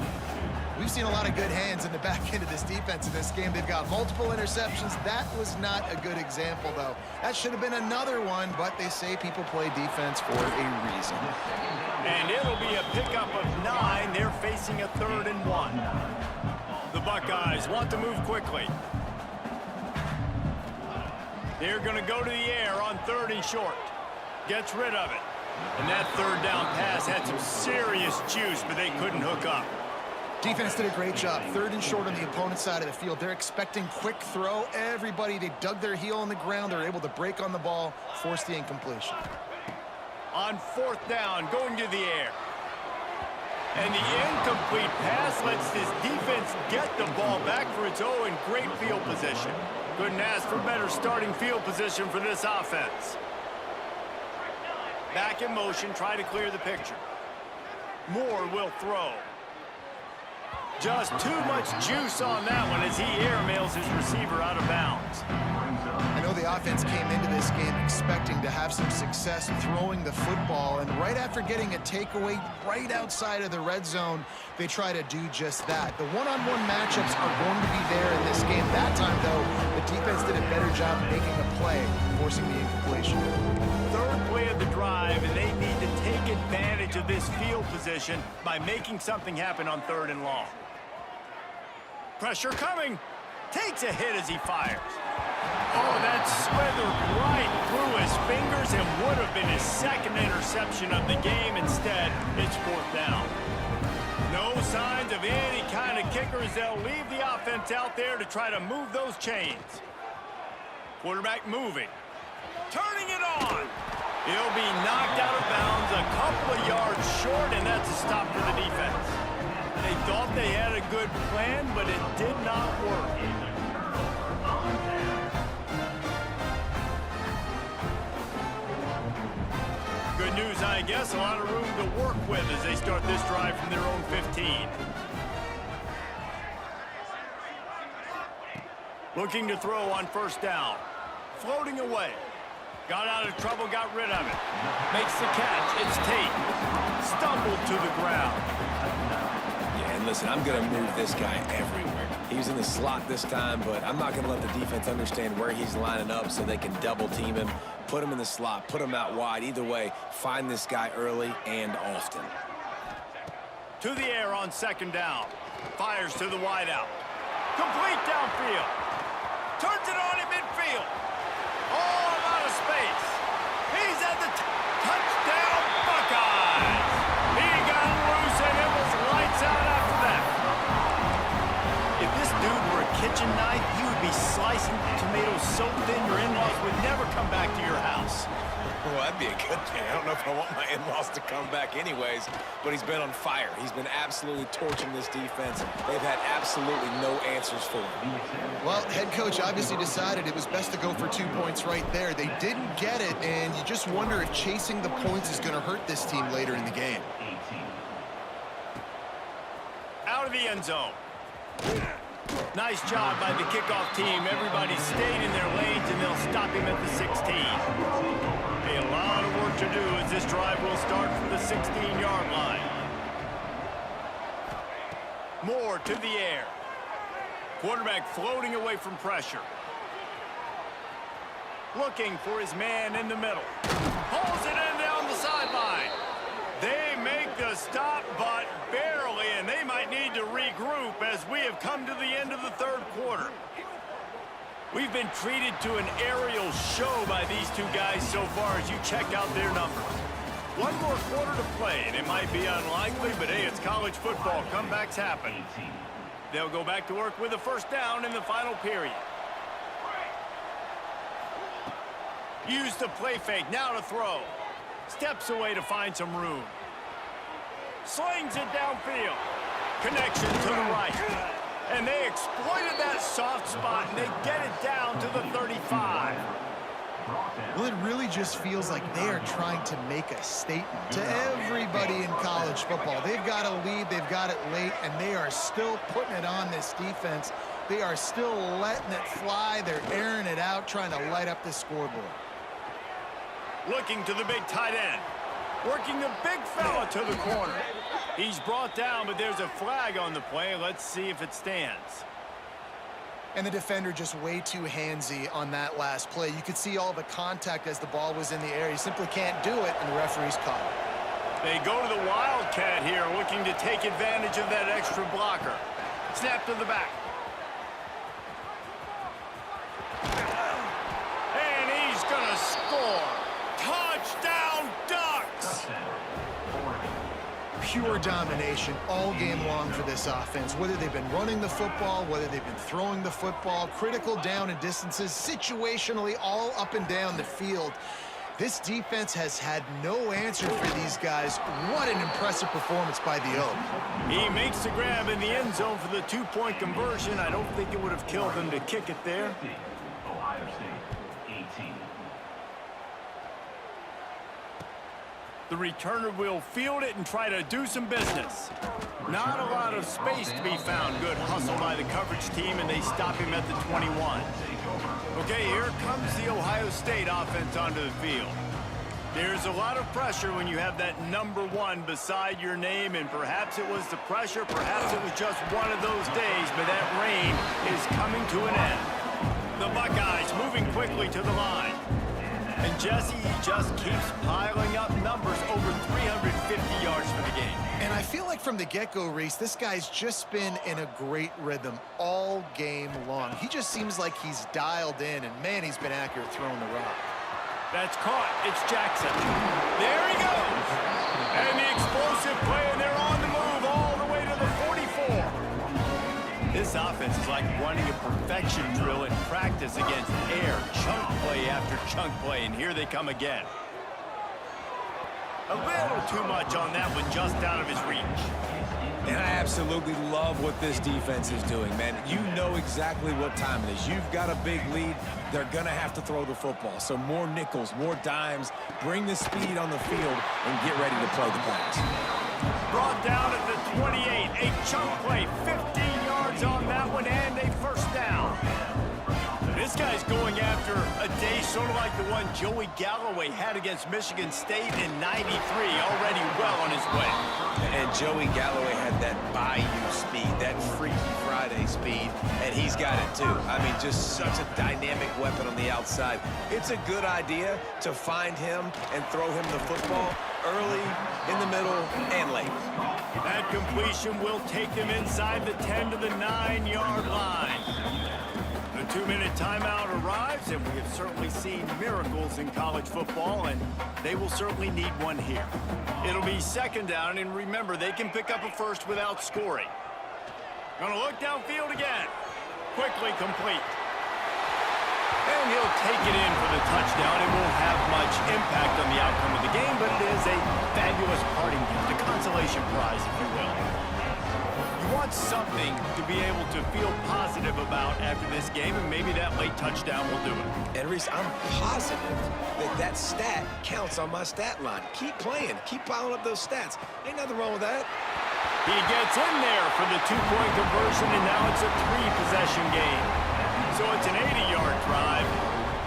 We've seen a lot of good hands in the back end of this defense in this game. They've got multiple interceptions. That was not a good example, though. That should have been another one, but they say people play defense for a reason. And it'll be a pickup of 9. They're facing a 3rd and 1. The Buckeyes want to move quickly. They're going to go to the air on 3rd and short. Gets rid of it. And that 3rd down pass had some serious juice, but they couldn't hook up. Defense did a great job. 3rd and short on the opponent's side of the field. They're expecting quick throw. Everybody, they dug their heel on the ground. They're able to break on the ball, force the incompletion. On 4th down, going to the air. And the incomplete pass lets this defense get the ball back for its own great field position. Couldn't ask for better starting field position for this offense. Back in motion, try to clear the picture. Moore will throw. Just too much juice on that one as he airmails his receiver out of bounds. I know the offense came into this game expecting to have some success throwing the football, and right after getting a takeaway right outside of the red zone, they try to do just that. The one-on-one matchups are going to be there in this game. That time, though, the defense did a better job making a play, forcing the incompletion. 3rd play of the drive, and they need to take advantage of into this field position by making something happen on 3rd and long. Pressure coming. Takes a hit as he fires. Oh, that slithered right through his fingers and would have been his 2nd interception of the game. Instead, it's 4th down. No signs of any kind of kickers. They'll leave the offense out there to try to move those chains. Quarterback moving. Turning it on. He'll be knocked out of bounds a couple of yards short, and that's a stop for the defense. They thought they had a good plan, but it did not work. Good news, I guess. A lot of room to work with as they start this drive from their own 15. Looking to throw on 1st down. Floating away. Got out of trouble, got rid of it. Makes the catch. It's Tate. Stumbled to the ground. Yeah, and listen, I'm going to move this guy everywhere. He's in the slot this time, but I'm not going to let the defense understand where he's lining up so they can double team him, put him in the slot, put him out wide. Either way, find this guy early and often. To the air on 2nd down. Fires to the wideout. Complete downfield. Turns it on in midfield. Oh, a lot of space. He's at the touchdown Buckeyes. He got loose and it was lights out after that. If this dude were a kitchen knife, you would be slicing tomatoes so thin your in-laws would never come back to your house. Well, that'd be a good thing. I don't know if I want my in-laws to come back anyways, but he's been on fire. He's been absolutely torching this defense. They've had absolutely no answers for him. Well, head coach obviously decided it was best to go for 2 points right there. They didn't get it, and you just wonder if chasing the points is going to hurt this team later in the game. Out of the end zone. Nice job by the kickoff team. Everybody stayed in their lanes, and they'll stop him at the 16. A lot of work to do as this drive will start from the 16-yard line. Moore to the air. Quarterback floating away from pressure. Looking for his man in the middle. Pulls it in down the sideline. They make the stop, but barely, and they might need to regroup as we have come to the end of the 3rd quarter. We've been treated to an aerial show by these two guys so far as you check out their numbers. One more quarter to play, and it might be unlikely, but hey, it's college football. Comebacks happen. They'll go back to work with a 1st down in the final period. Use the play fake, now to throw. Steps away to find some room. Slings it downfield. Connection to the right. And they exploited that soft spot, and they get it down to the 35. Well, it really just feels like they are trying to make a statement to everybody in college football. They've got a lead, they've got it late, and they are still putting it on this defense. They are still letting it fly. They're airing it out, trying to light up this scoreboard. Looking to the big tight end. Working the big fella to the corner. He's brought down, but there's a flag on the play. Let's see if it stands. And the defender just way too handsy on that last play. You could see all the contact as the ball was in the air. He simply can't do it, and the referee's caught it. They go to the Wildcat here, looking to take advantage of that extra blocker. Snap to the back. And he's going to score. Touchdown, Ducks! Pure domination all game long for this offense. Whether they've been running the football, whether they've been throwing the football, critical down and distances, situationally all up and down the field. This defense has had no answer for these guys. What an impressive performance by the Oak. He makes the grab in the end zone for the 2-point conversion. I don't think it would have killed him to kick it there. Ohio State, 18. The returner will field it and try to do some business. Not a lot of space to be found. Good hustle by the coverage team, and they stop him at the 21. Okay, here comes the Ohio State offense onto the field. There's a lot of pressure when you have that number 1 beside your name, and perhaps it was the pressure, perhaps it was just one of those days, but that rain is coming to an end. The Buckeyes moving quickly to the line. And Jesse, he just keeps piling up numbers over 350 yards from the get-go, Reese, this guy's just been in a great rhythm all game long. He just seems like he's dialed in, and, man, he's been accurate throwing the rock. That's caught. It's Jackson. There he goes. And the explosive play, and they're on the move all the way to the 44. This offense is like running a perfection drill in practice against air. Chunk play after chunk play, and here they come again. A little too much on that one, just out of his reach. And I absolutely love what this defense is doing, man. You know exactly what time it is. You've got a big lead. They're going to have to throw the football. So more nickels, more dimes. Bring the speed on the field and get ready to play the pass. Brought down at the 28. A chunk play, 15 yards on that one, and a first down. This guy's going after a day sort of like the one Joey Galloway had against Michigan State in '93, already well on his way. And Joey Galloway had that bayou speed, that Freaky Friday speed, and he's got it too. I mean, just such a dynamic weapon on the outside. It's a good idea to find him and throw him the football early, in the middle, and late. That completion will take them inside the 10 to the 9-yard line. The 2-minute timeout arrives, and we have certainly seen miracles in college football, and they will certainly need one here. It'll be second down, and remember, they can pick up a first without scoring. Gonna look downfield again. Quickly complete. And he'll take it in for the touchdown. It won't have much impact on the outcome of the game, but it is a fabulous parting gift, a consolation prize, if you will. You want something to be able to feel positive about after this game, and maybe that late touchdown will do it. And Reese, I'm positive that that stat counts on my stat line. Keep playing. Keep piling up those stats. Ain't nothing wrong with that. He gets in there for the 2-point conversion, and now it's a 3-possession game. So it's an 80-yard drive,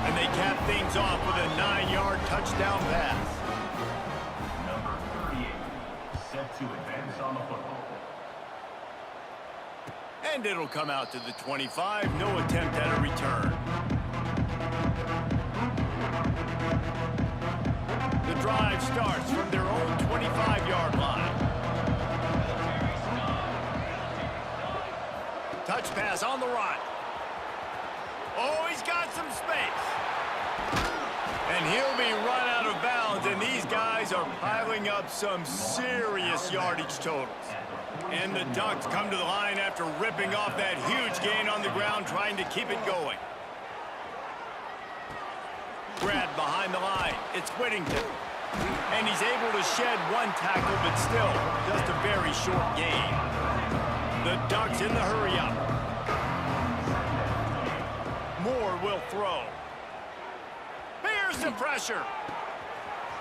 and they cap things off with a 9-yard touchdown pass. Number 38, set to advance on the football. And it'll come out to the 25. No attempt at a return. The drive starts from their own 25-yard line. Touch pass on the run. Oh, he's got some space. And he'll be run out of bounds, and these guys are piling up some serious yardage totals. And the Ducks come to the line after ripping off that huge gain on the ground, trying to keep it going. Brad behind the line. It's Whittington. And he's able to shed one tackle, but still just a very short gain. The Ducks in the hurry-up. Moore will throw. Here's the pressure.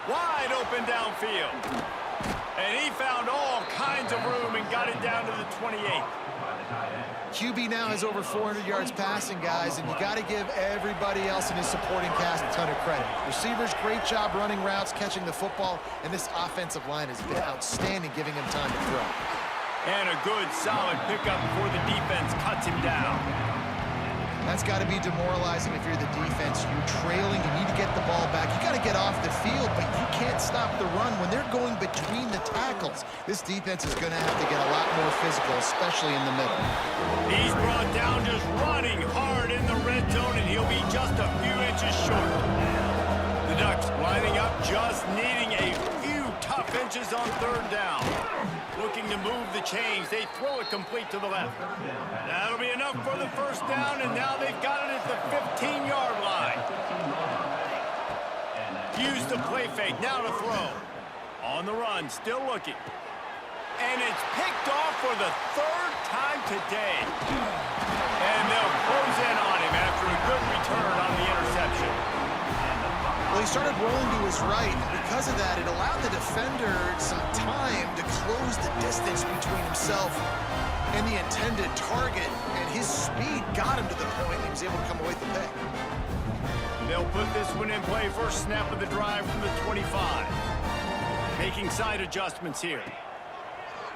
Wide open downfield. And he found all kinds of room and got it down to the 28. QB now has over 400 yards passing, guys, and you got to give everybody else in his supporting cast a ton of credit. Receivers, great job running routes, catching the football, and this offensive line has been outstanding, giving him time to throw. And a good, solid pickup before the defense cuts him down. That's got to be demoralizing if you're the defense. You're trailing, you need to get the ball back. You got to get off the field, but you can't stop the run when they're going between the tackles. This defense is going to have to get a lot more physical, especially in the middle. He's brought down just running hard in the red zone, and he'll be just a few inches short. The Ducks lining up, just needing a few tough inches on third down. Looking to move the chains. They throw it complete to the left. That'll be enough for the first down, and now they've got it at the 15-yard line. Use the play fake. Now to throw. On the run, still looking. And it's picked off for the third time today. And they'll close in on him after a good return on the interception. Well, he started rolling to his right, and because of that, it allowed the defender some time to close the distance between himself and the intended target, and his speed got him to the point he was able to come away with the pick. They'll put this one in play. First snap of the drive from the 25. Making side adjustments here.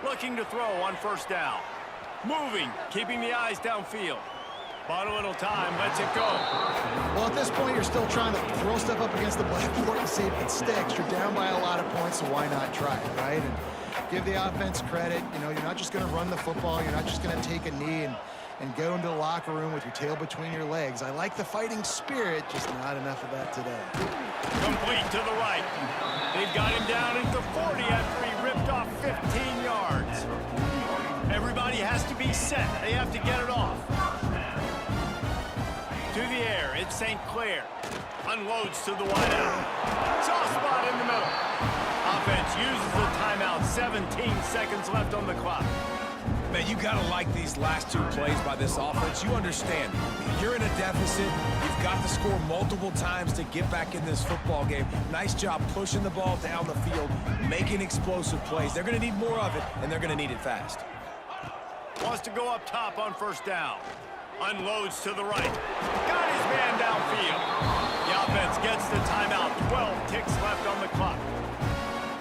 Looking to throw on first down. Moving, keeping the eyes downfield. Bought a little time, lets it go. Well, at this point, you're still trying to throw stuff up against the blackboard and see if it sticks. You're down by a lot of points, so why not try it, right? And Give the offense credit. You know, you're not just going to run the football. You're not just going to take a knee and go into the locker room with your tail between your legs. I like the fighting spirit, just not enough of that today. Complete to the right. They've got him down at the 40 after he ripped off 15 yards. Everybody has to be set. They have to get it off. To the air, it's St. Clair. Unloads to the wideout. Soft spot in the middle. Offense uses the timeout. 17 seconds left on the clock. Man, you gotta like these last two plays by this offense. You understand, you're in a deficit. You've got to score multiple times to get back in this football game. Nice job pushing the ball down the field, making explosive plays. They're gonna need more of it, and they're gonna need it fast. Wants to go up top on first down. Unloads to the right. Got his man downfield. The offense gets the timeout. 12 ticks left on the clock.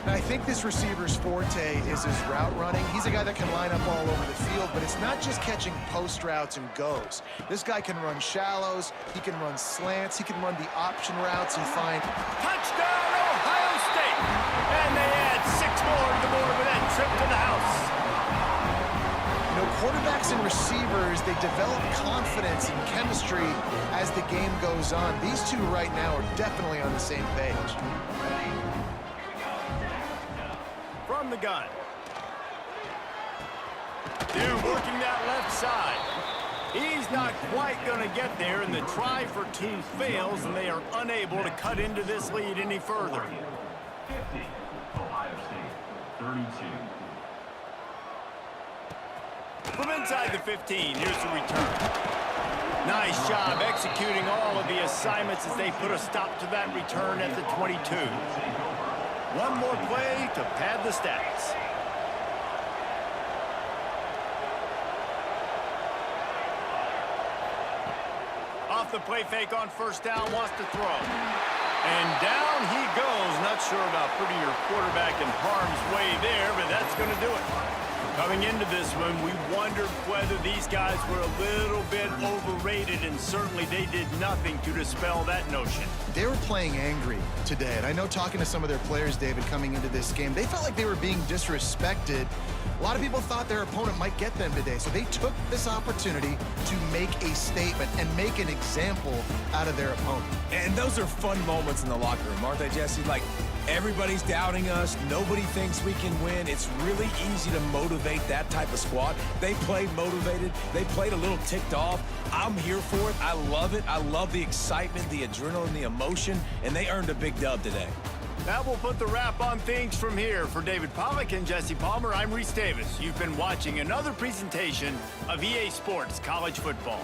And I think this receiver's forte is his route running. He's a guy that can line up all over the field, but it's not just catching post routes and goes. This guy can run shallows, he can run slants, he can run the option routes and find... Touchdown, Ohio State! And they add 6 more to the board with that trip to the house. You know, quarterbacks and receivers, they develop confidence and chemistry as the game goes on. These two right now are definitely on the same page. From the gun. They're working that left side. He's not quite going to get there, and the try for 2 fails, and they are unable to cut into this lead any further. 50, Ohio State, 32. From inside the 15, here's the return. Nice job executing all of the assignments as they put a stop to that return at the 22. One more play to pad the stats. Off the play fake on first down, wants to throw. And down he goes. Not sure about putting your quarterback in harm's way there, but that's going to do it. Coming into this one, we wondered whether these guys were a little bit overrated, and certainly they did nothing to dispel that notion. They were playing angry today, and I know talking to some of their players, David, coming into this game, they felt like they were being disrespected. A lot of people thought their opponent might get them today, so they took this opportunity to make a statement and make an example out of their opponent. And those are fun moments in the locker room, aren't they, Jesse? Like, everybody's doubting us. Nobody thinks we can win. It's really easy to motivate that type of squad. They played motivated. They played a little ticked off. I'm here for it. I love it. I love the excitement, the adrenaline, the emotion, and they earned a big dub today. That will put the wrap on things from here. For David Pollack and Jesse Palmer, I'm Reese Davis. You've been watching another presentation of EA Sports College Football.